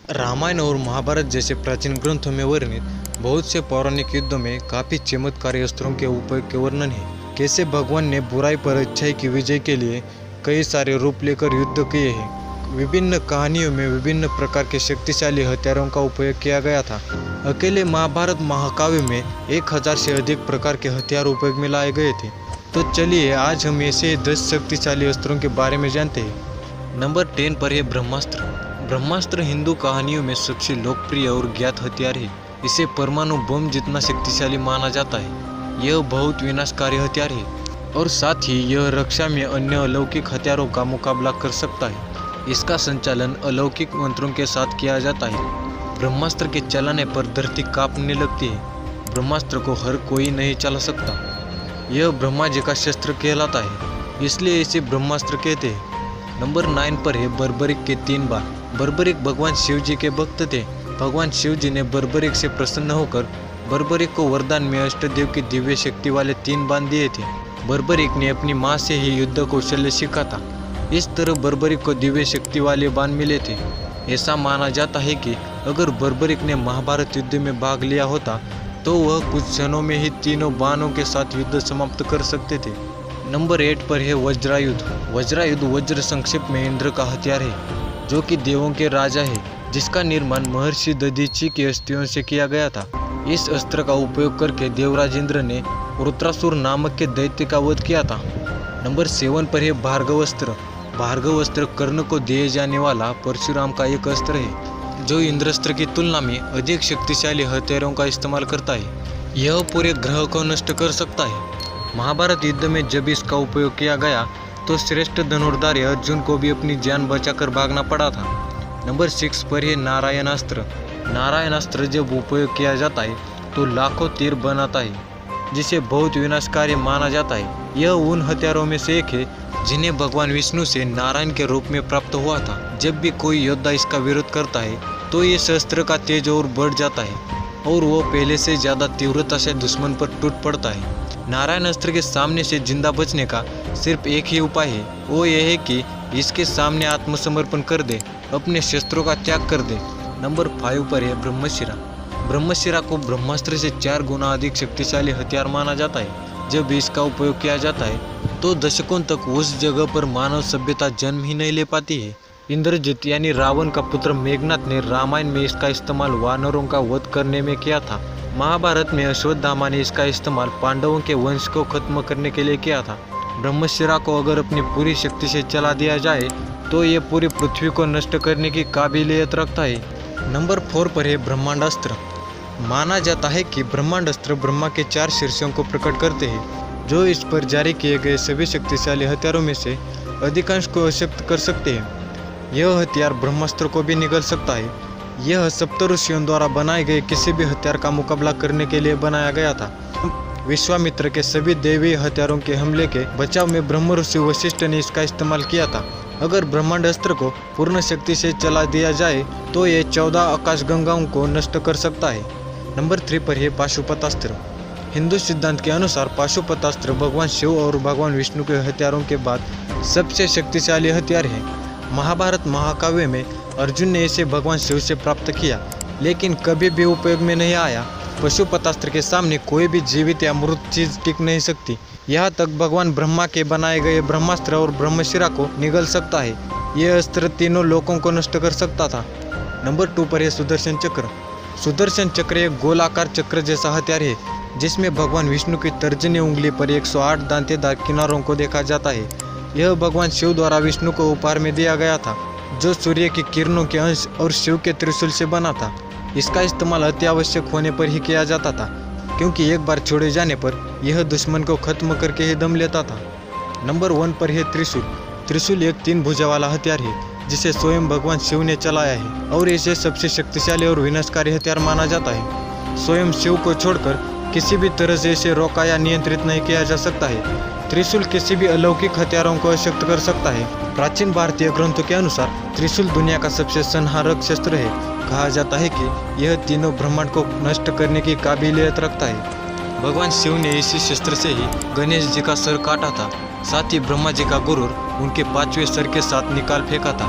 रामायण और महाभारत जैसे प्राचीन ग्रंथों में वर्णित बहुत से पौराणिक युद्धों में काफ़ी चमत्कारी अस्त्रों के उपयोग के वर्णन है। कैसे भगवान ने बुराई पर अच्छाई की विजय के लिए कई सारे रूप लेकर युद्ध किए हैं। विभिन्न कहानियों में विभिन्न प्रकार के शक्तिशाली हथियारों का उपयोग किया गया था। अकेले महाभारत महाकाव्य में 1000 से अधिक प्रकार के हथियार उपयोग में लाए गए थे। तो चलिए आज हम ऐसे 10 शक्तिशाली अस्त्रों के बारे में जानते हैं। नंबर 10 पर है ब्रह्मास्त्र। ब्रह्मास्त्र हिंदू कहानियों में सबसे लोकप्रिय और ज्ञात हथियार है। इसे परमाणु बम जितना शक्तिशाली माना जाता है। यह बहुत विनाशकारी हथियार है और साथ ही यह रक्षा में अन्य अलौकिक हथियारों का मुकाबला कर सकता है। इसका संचालन अलौकिक मंत्रों के साथ किया जाता है। ब्रह्मास्त्र के चलाने पर धरती कांपने लगती है। ब्रह्मास्त्र को हर कोई नहीं चला सकता। यह ब्रह्मा जी का शस्त्र कहलाता है, इसलिए इसे ब्रह्मास्त्र कहते हैं। नंबर 9 पर है बर्बरिक के 3 बाण। बर्बरिक भगवान शिव जी के भक्त थे। भगवान शिव जी ने बर्बरिक से प्रसन्न होकर बर्बरिक को वरदान में अष्टदेव की दिव्य शक्ति वाले 3 बाण दिए थे। बर्बरिक ने अपनी माँ से ही युद्ध कौशल्य सीखा था। इस तरह बर्बरिक को दिव्य शक्ति वाले बाण मिले थे। ऐसा माना जाता है कि अगर बर्बरिक ने महाभारत युद्ध में भाग लिया होता तो वह कुछ क्षणों में ही तीनों बाणों के साथ युद्ध समाप्त कर सकते थे। नंबर 8 पर है वज्रायुध। वज्रायुध वज्र संक्षेप में इंद्र का हथियार है, जो कि देवों के राजा है, जिसका निर्माण महर्षि दधीची की अस्थियों से किया गया था। इस अस्त्र का उपयोग करके देवराज इंद्र ने वृत्रासुर नामक के दैत्य का वध किया था। नंबर 7 पर है भार्गवस्त्र। भार्गवस्त्र कर्ण को दिए जाने वाला परशुराम का एक अस्त्र है, जो इंद्रस्त्र की तुलना में अधिक शक्तिशाली हथियारों का इस्तेमाल करता है। यह पूरे ग्रह को नष्ट कर सकता है। महाभारत युद्ध में जब इसका उपयोग किया गया तो श्रेष्ठ धनुर्धारी अर्जुन को भी अपनी जान बचाकर भागना पड़ा था। नंबर 6 पर है नारायणास्त्र। नारायणास्त्र जब उपयोग किया जाता है तो लाखों तीर बनाता है, जिसे बहुत विनाशकारी माना जाता है। यह उन हथियारों में से एक है जिन्हें भगवान विष्णु से नारायण के रूप में प्राप्त हुआ था। जब भी कोई योद्धा इसका विरोध करता है तो इस अस्त्र का तेज और बढ़ जाता है और वो पहले से ज़्यादा तीव्रता से दुश्मन पर टूट पड़ता है। नारायण अस्त्र के सामने से जिंदा बचने का सिर्फ एक ही उपाय है, वो यह है कि इसके सामने आत्मसमर्पण कर दे, अपने शस्त्रों का त्याग कर दे। नंबर 5 पर है ब्रह्मशिरा। ब्रह्मशिरा को ब्रह्मास्त्र से 4 गुना अधिक शक्तिशाली हथियार माना जाता है। जब इसका उपयोग किया जाता है तो दशकों तक उस जगह पर मानव सभ्यता जन्म ही नहीं ले पाती है। इंद्रजित यानी रावण का पुत्र मेघनाथ ने रामायण में इसका इस्तेमाल वानरों का वध करने में किया था। महाभारत में अश्वत्थामा ने इसका इस्तेमाल पांडवों के वंश को खत्म करने के लिए किया था। ब्रह्मशिरा को अगर अपनी पूरी शक्ति से चला दिया जाए तो ये पूरी पृथ्वी को नष्ट करने की काबिलियत रखता है। नंबर 4 पर है ब्रह्मांडास्त्र। माना जाता है कि ब्रह्मांडास्त्र ब्रह्मा के 4 शीर्षों को प्रकट करते हैं, जो इस पर जारी किए गए सभी शक्तिशाली हथियारों में से अधिकांश को अशक्त कर सकते हैं। यह हथियार ब्रह्मास्त्र को भी निगल सकता है। यह सप्तऋषियों द्वारा बनाए गए किसी भी हथियार का मुकाबला करने के लिए बनाया गया था। विश्वामित्र के सभी दैवीय हथियारों के हमले के बचाव में ब्रह्म ऋषि वशिष्ठ ने इसका इस्तेमाल किया था। अगर ब्रह्मांडास्त्र को पूर्ण शक्ति से चला दिया जाए तो ये 14 आकाशगंगाओं को नष्ट कर सकता है। नंबर 3 पर है पाशुपतास्त्र। हिंदू सिद्धांत के अनुसार पाशुपतास्त्र भगवान शिव और भगवान विष्णु के हथियारों के बाद सबसे शक्तिशाली हथियार है। महाभारत महाकाव्य में अर्जुन ने इसे भगवान शिव से प्राप्त किया, लेकिन कभी भी उपयोग में नहीं आया। पाशुपतास्त्र के सामने कोई भी जीवित या मृत चीज टिक नहीं सकती। यहाँ तक भगवान ब्रह्मा के बनाए गए ब्रह्मास्त्र और ब्रह्मशिरा को निगल सकता है। यह अस्त्र तीनों लोकों को नष्ट कर सकता था। नंबर 2 पर है सुदर्शन चक्र। सुदर्शन चक्र एक गोलाकार चक्र जैसा हथियार है, जिसमें भगवान विष्णु की तर्जनी उंगली पर 108 दांतेदार किनारों को देखा जाता है। यह भगवान शिव द्वारा विष्णु को उपहार में दिया गया था, जो सूर्य की किरणों के अंश और शिव के त्रिशूल से बना था। इसका इस्तेमाल अति आवश्यक होने पर ही किया जाता था, क्योंकि एक बार छोड़े जाने पर यह दुश्मन को खत्म करके ही दम लेता था। नंबर 1 पर है त्रिशूल। त्रिशूल एक 3 भुजा वाला हथियार है, जिसे स्वयं भगवान शिव ने चलाया है और इसे सबसे शक्तिशाली और विनाशकारी हथियार माना जाता है। स्वयं शिव को छोड़कर किसी भी तरह से इसे रोका या नियंत्रित नहीं किया जा सकता है। त्रिशूल किसी भी अलौकिक हथियारों को अशक्त कर सकता है। प्राचीन भारतीय ग्रंथों के अनुसार त्रिशूल दुनिया का सबसे संहारक शस्त्र है। कहा जाता है कि यह तीनों ब्रह्मांड को नष्ट करने की काबिलियत रखता है। भगवान शिव ने इसी शस्त्र से ही गणेश जी का सर काटा था। साथ ही ब्रह्मा जी का गुरूर उनके 5वें सर के साथ निकाल फेंका था।